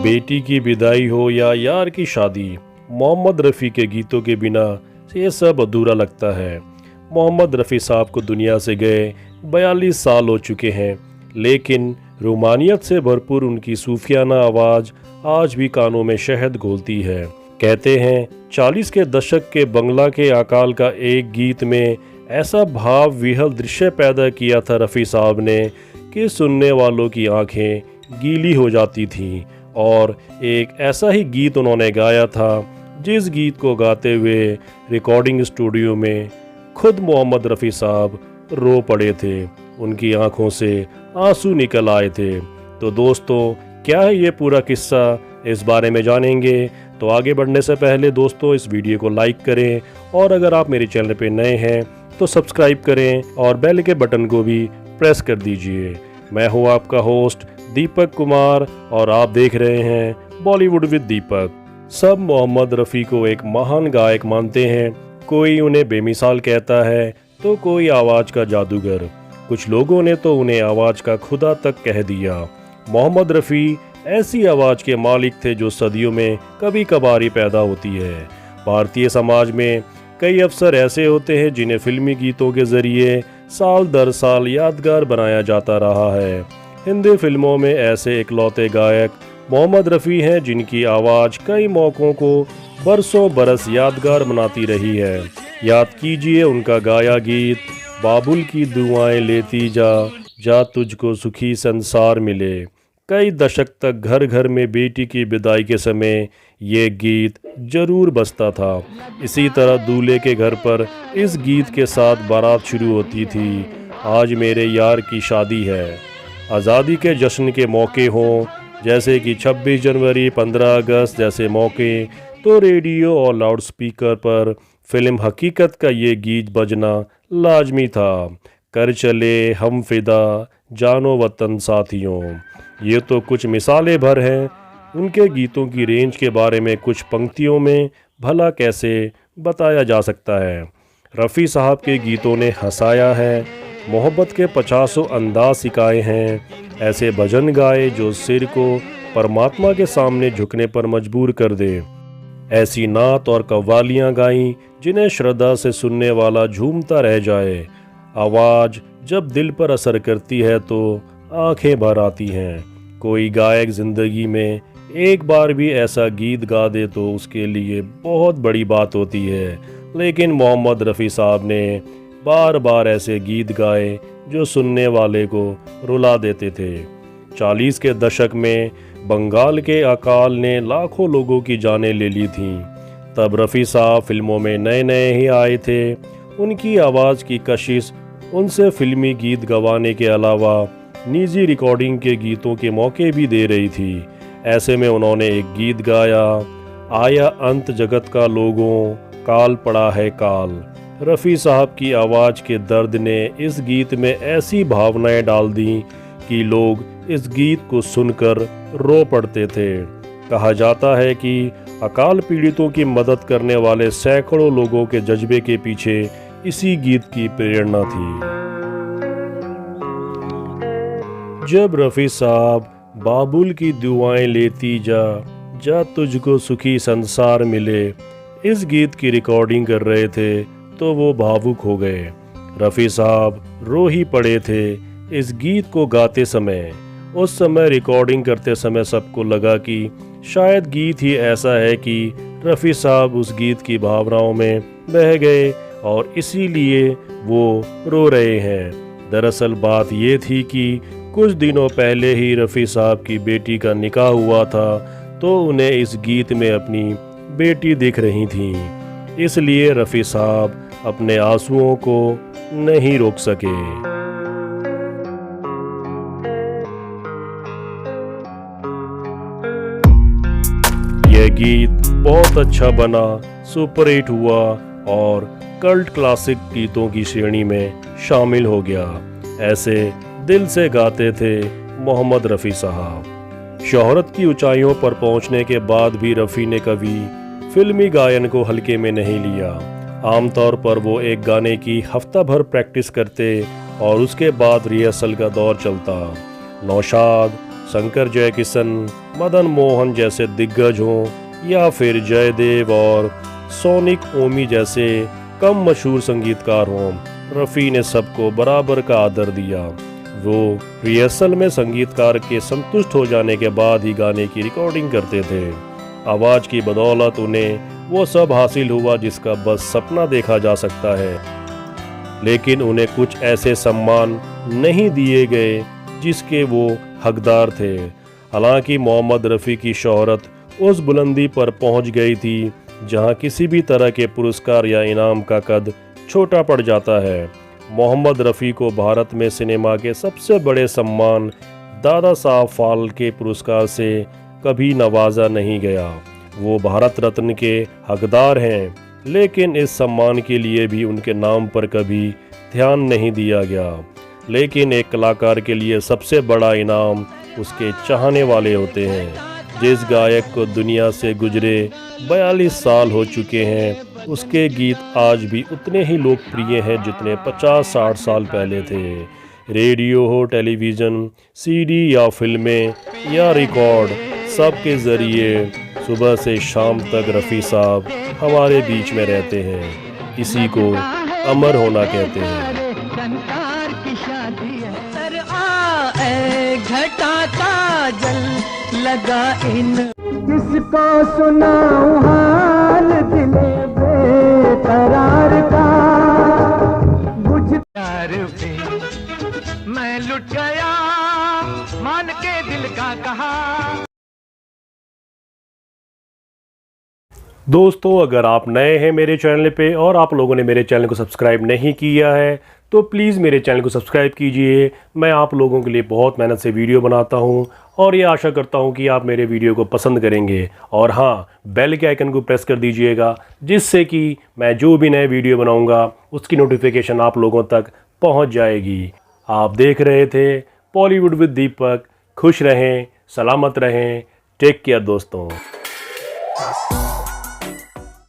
बेटी की विदाई हो या यार की शादी, मोहम्मद रफ़ी के गीतों के बिना ये सब अधूरा लगता है। मोहम्मद रफ़ी साहब को दुनिया से गए 42 साल हो चुके हैं, लेकिन रूमानियत से भरपूर उनकी सूफियाना आवाज़ आज भी कानों में शहद घोलती है। कहते हैं 40 के दशक के बंगला के अकाल का एक गीत में ऐसा भाव विहल दृश्य पैदा किया था रफ़ी साहब ने कि सुनने वालों की आंखें गीली हो जाती थीं। और एक ऐसा ही गीत उन्होंने गाया था जिस गीत को गाते हुए रिकॉर्डिंग स्टूडियो में खुद मोहम्मद रफ़ी साहब रो पड़े थे, उनकी आंखों से आंसू निकल आए थे। तो दोस्तों, क्या है ये पूरा किस्सा, इस बारे में जानेंगे। तो आगे बढ़ने से पहले दोस्तों, इस वीडियो को लाइक करें और अगर आप मेरे चैनल पे नए हैं तो सब्सक्राइब करें और बेल के बटन को भी प्रेस कर दीजिए। मैं हूँ आपका होस्ट दीपक कुमार और आप देख रहे हैं बॉलीवुड विद दीपक। सब मोहम्मद रफ़ी को एक महान गायक मानते हैं। कोई उन्हें बेमिसाल कहता है तो कोई आवाज़ का जादूगर। कुछ लोगों ने तो उन्हें आवाज़ का खुदा तक कह दिया। मोहम्मद रफ़ी ऐसी आवाज़ के मालिक थे जो सदियों में कभी कभार ही पैदा होती है। भारतीय समाज में कई अवसर ऐसे होते हैं जिन्हें फिल्मी गीतों के ज़रिए साल दर साल यादगार बनाया जाता रहा है। हिंदी फिल्मों में ऐसे इकलौते गायक मोहम्मद रफ़ी हैं जिनकी आवाज़ कई मौक़ों को बरसों बरस यादगार बनाती रही है। याद कीजिए उनका गाया गीत बाबुल की दुआएं लेती जा, जा तुझको सुखी संसार मिले। कई दशक तक घर घर में बेटी की विदाई के समय ये गीत जरूर बजता था। इसी तरह दूल्हे के घर पर इस गीत के साथ बारात शुरू होती थी। आज मेरे यार की शादी है। आज़ादी के जश्न के मौके हों, जैसे कि 26 जनवरी, 15 अगस्त जैसे मौके, तो रेडियो और लाउड स्पीकर पर फिल्म हकीकत का ये गीत बजना लाजमी था। कर चले हम फिदा, जानो वतन साथियों। ये तो कुछ मिसालें भर हैं। उनके गीतों की रेंज के बारे में कुछ पंक्तियों में भला कैसे बताया जा सकता है। रफ़ी साहब के गीतों ने हंसाया है, मोहब्बत के 50 अंदाज सिखाए हैं, ऐसे भजन गाए जो सिर को परमात्मा के सामने झुकने पर मजबूर कर दे, ऐसी नात और कव्वालियाँ गाईं जिन्हें श्रद्धा से सुनने वाला झूमता रह जाए। आवाज़ जब दिल पर असर करती है तो आंखें भर आती हैं। कोई गायक ज़िंदगी में एक बार भी ऐसा गीत गा दे तो उसके लिए बहुत बड़ी बात होती है, लेकिन मोहम्मद रफ़ी साहब ने बार बार ऐसे गीत गाए जो सुनने वाले को रुला देते थे। 40 के दशक में बंगाल के अकाल ने लाखों लोगों की जानें ले ली थीं। तब रफ़ी साहब फिल्मों में नए नए ही आए थे। उनकी आवाज़ की कशिश उनसे फिल्मी गीत गवाने के अलावा निजी रिकॉर्डिंग के गीतों के मौके भी दे रही थी। ऐसे में उन्होंने एक गीत गाया, आया अंत जगत का लोगों, काल पड़ा है काल। रफ़ी साहब की आवाज़ के दर्द ने इस गीत में ऐसी भावनाएं डाल दी कि लोग इस गीत को सुनकर रो पड़ते थे। कहा जाता है कि अकाल पीड़ितों की मदद करने वाले सैकड़ों लोगों के जज्बे के पीछे इसी गीत की प्रेरणा थी। जब रफ़ी साहब बाबुल की दुआएं लेती जा, जा तुझको सुखी संसार मिले, इस गीत की रिकॉर्डिंग कर रहे थे तो वो भावुक हो गए। रफ़ी साहब रो ही पड़े थे इस गीत को गाते समय। उस समय रिकॉर्डिंग करते समय सबको लगा कि शायद गीत ही ऐसा है कि रफ़ी साहब उस गीत की भावनाओं में बह गए और इसीलिए वो रो रहे हैं। दरअसल बात ये थी कि कुछ दिनों पहले ही रफ़ी साहब की बेटी का निकाह हुआ था, तो उन्हें इस गीत में अपनी बेटी दिख रही थी। इसलिए रफ़ी साहब अपने आंसुओं को नहीं रोक सके। यह गीत बहुत अच्छा बना, सुपरहिट हुआ और कल्ट क्लासिक गीतों की श्रेणी में शामिल हो गया। ऐसे दिल से गाते थे मोहम्मद रफ़ी साहब। शोहरत की ऊंचाइयों पर पहुंचने के बाद भी रफ़ी ने कभी फिल्मी गायन को हल्के में नहीं लिया। आमतौर पर वो एक गाने की हफ्ता भर प्रैक्टिस करते और उसके बाद रिहर्सल का दौर चलता। नौशाद, शंकर जयकिशन, मदन मोहन जैसे दिग्गज हों या फिर जयदेव और सोनिक ओमी जैसे कम मशहूर संगीतकार हों, रफ़ी ने सबको बराबर का आदर दिया। वो रिहर्सल में संगीतकार के संतुष्ट हो जाने के बाद ही गाने की रिकॉर्डिंग करते थे। आवाज़ की बदौलत उन्हें वो सब हासिल हुआ जिसका बस सपना देखा जा सकता है, लेकिन उन्हें कुछ ऐसे सम्मान नहीं दिए गए जिसके वो हकदार थे। हालांकि मोहम्मद रफ़ी की शोहरत उस बुलंदी पर पहुंच गई थी जहां किसी भी तरह के पुरस्कार या इनाम का कद छोटा पड़ जाता है। मोहम्मद रफ़ी को भारत में सिनेमा के सबसे बड़े सम्मान दादा साहब फाल्के पुरस्कार से कभी नवाजा नहीं गया। वो भारत रत्न के हकदार हैं, लेकिन इस सम्मान के लिए भी उनके नाम पर कभी ध्यान नहीं दिया गया। लेकिन एक कलाकार के लिए सबसे बड़ा इनाम उसके चाहने वाले होते हैं। जिस गायक को दुनिया से गुजरे 42 साल हो चुके हैं, उसके गीत आज भी उतने ही लोकप्रिय हैं जितने 50-60 साल पहले थे। रेडियो हो, टेलीविज़न, सीडी या फिल्में या रिकॉर्ड, सब के ज़रिए सुबह से शाम तक रफ़ी साहब हमारे बीच में रहते हैं। इसी को अमर होना कहते हैं। घटा काजल लगा इन, किसको सुनाऊं हाल दिले बेकरार का, बुझ प्यार पे मैं लुट गया, मान के दिल का कहा। दोस्तों, अगर आप नए हैं मेरे चैनल पे और आप लोगों ने मेरे चैनल को सब्सक्राइब नहीं किया है तो प्लीज़ मेरे चैनल को सब्सक्राइब कीजिए। मैं आप लोगों के लिए बहुत मेहनत से वीडियो बनाता हूं और ये आशा करता हूं कि आप मेरे वीडियो को पसंद करेंगे। और हाँ, बेल के आइकन को प्रेस कर दीजिएगा जिससे कि मैं जो भी नए वीडियो बनाऊंगा उसकी नोटिफिकेशन आप लोगों तक पहुंच जाएगी। आप देख रहे थे बॉलीवुड विद दीपक। खुश रहें, सलामत रहें, टेक केयर दोस्तों।